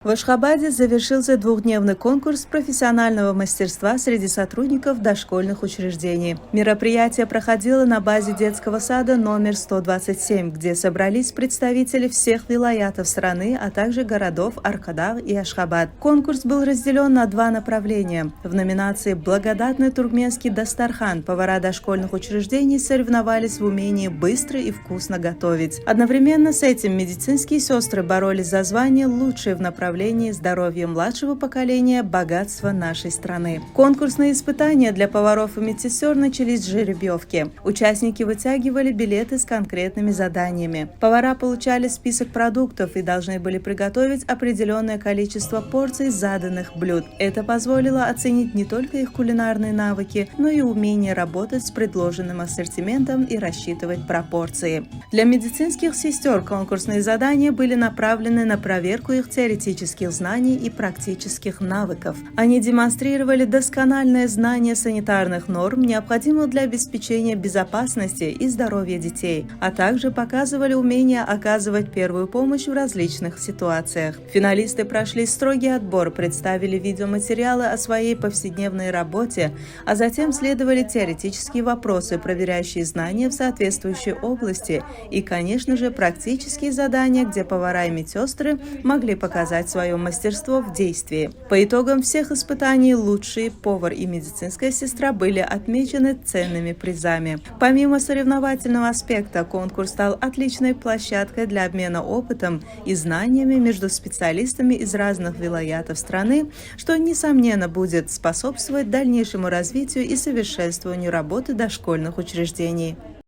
В Ашхабаде завершился двухдневный конкурс профессионального мастерства среди сотрудников дошкольных учреждений. Мероприятие проходило на базе детского сада номер 127, где собрались представители всех вилаятов страны, а также городов Аркадав и Ашхабад. Конкурс был разделен на два направления. В номинации «Благодатный туркменский дастархан» повара дошкольных учреждений соревновались в умении быстро и вкусно готовить. Одновременно с этим медицинские сестры боролись за звание «Лучшие в направлении здоровья младшего поколения, богатства нашей страны». Конкурсные испытания для поваров и медсестер начались с жеребьевки. Участники вытягивали билеты с конкретными заданиями. Повара получали список продуктов и должны были приготовить определенное количество порций заданных блюд. Это позволило оценить не только их кулинарные навыки, но и умение работать с предложенным ассортиментом и рассчитывать пропорции. Для медицинских сестер конкурсные задания были направлены на проверку их теоретических знаний и практических навыков. Они демонстрировали доскональное знание санитарных норм, необходимых для обеспечения безопасности и здоровья детей, а также показывали умение оказывать первую помощь в различных ситуациях. Финалисты прошли строгий отбор, представили видеоматериалы о своей повседневной работе, а затем следовали теоретические вопросы, проверяющие знания в соответствующей области, и, конечно же, практические задания, где повара и медсестры могли показать свое мастерство в действии. По итогам всех испытаний лучшие повар и медицинская сестра были отмечены ценными призами. Помимо соревновательного аспекта, конкурс стал отличной площадкой для обмена опытом и знаниями между специалистами из разных вилаятов страны, что, несомненно, будет способствовать дальнейшему развитию и совершенствованию работы дошкольных учреждений.